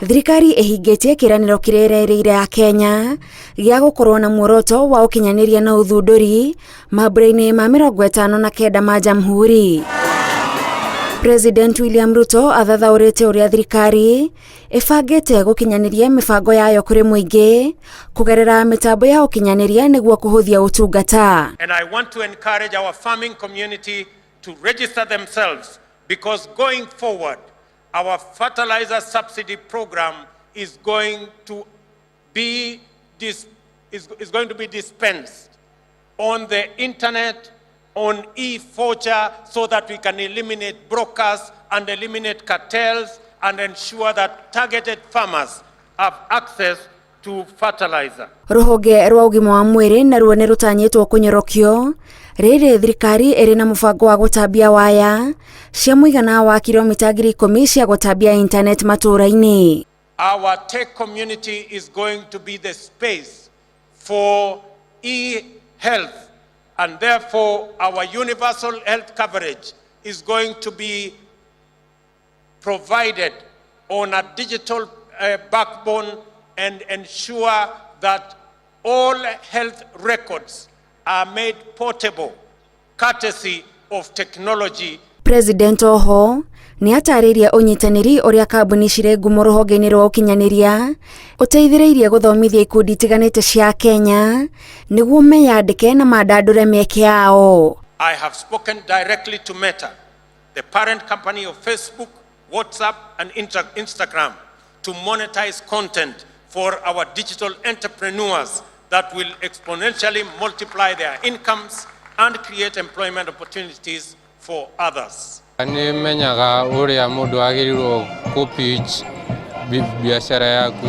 Thirikari ĩhingĩtie kĩranĩro kĩrereire ya Kenya gĩa gũkorwo na muoroto wa ũkinyanĩria na ũthundũri mambũra-inĩ ma 59 ma Jamhuri. President William Ruto athathaũrĩte ũrĩa thirikari ĩbangĩte gũkinyanĩria mĩbango yayo kũrĩ mũingĩ kũgerera mĩtambo ya ũkinyanĩria nĩguo kũhũthia ũtungata. And I want to encourage our farming community to register themselves because going forward our fertilizer subsidy program is going to be dispensed on the internet, on e-voucher, so that we can eliminate brokers and eliminate cartels and ensure that targeted farmers have access to fertilizer. Rũhonge rwa ũgima wa mwĩrĩ naruo nĩ rũtanyĩtwo kũnyorokio rĩrĩ thirikari ĩrĩ na mũbango wa gũtambia waya cia mũigana wa kilomita 10,000 cia gũtambia internet matũũra-inĩ. Our tech community is going to be the space for e-health, and therefore our universal health coverage is going to be provided on a digital backbone and ensure that all health records are made portable courtesy of technology. President oho nĩ atarĩirie ũnyitanĩri ũrĩa kambuni cirĩ ngumo rũhonge-inĩ rwa ũkinyanĩria ũteithĩrĩirie gũthomithia ikundi itiganĩte cia Kenya nĩguo meyandĩke na mandandũre mĩeke yao. I have spoken directly to Meta, the parent company of Facebook, WhatsApp and Instagram, to monetize content for our digital entrepreneurs that will exponentially multiply their incomes and create employment opportunities for others. Ni menyaga uria mundu agirirwo ku pitch biashara yaku,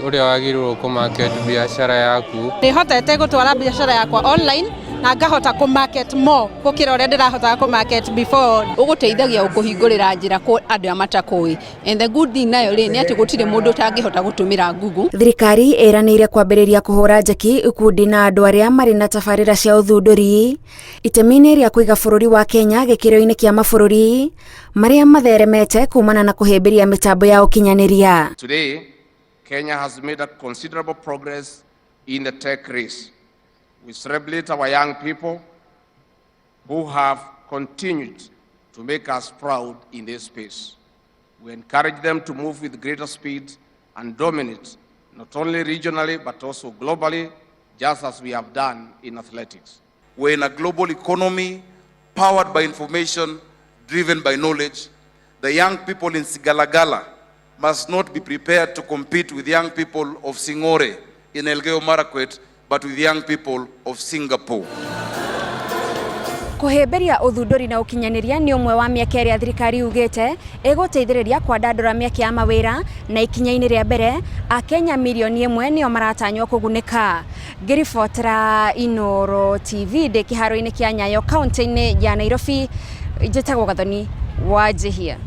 uria wagirirwo ku market biashara yaku. Ni hotete gutwara biashara yakwa online na ngahota ku market more gukira uria ndirahota ku market before. Uguteithagia ukuhingurira njira ku andu amatakoi. And the good thing nayo ni ati gutire mundu tangihota gutumira Google. Thirikari ĩranĩire kwambĩrĩria kũhũra njeki ikundi na andũ arĩa marĩ na tabarĩra cia ũthundũri itemi-inĩ rĩa kũiga bũrũri wa Kenya gĩkĩro-inĩ kĩa mabũrũri marĩa matheremete kumana na kũhĩmbĩria mĩtambo ya ũkinyanĩria. Today, Kenya has made a considerable progress in the tech race. We celebrate our young people who have continued to make us proud in this space. We encourage them to move with greater speed and dominate not only regionally but also globally, just as we have done in athletics. We're in a global economy powered by information, driven by knowledge. The young people in Sigalagala must not be prepared to compete with young people of Singore in Elgeyo Marakwet, but with young people of Singapore. Kũhĩmbĩria ũthundũri na ũkinyanĩria nĩ ũmwe wa mĩeke ĩrĩa thirikari ugĩte ĩgũteithĩrĩria kwandandũra mĩeke ya mawĩra na ikinya-inĩ rĩa mbere Akenya milioni 1 nĩo maratanywo kũgunĩka. Ngĩribotera Inooro TV ndĩ kĩharo-inĩ kĩa Nyayo kaunti-inĩ ya Nairobi, njĩtagwo Gathoni wa Njihia.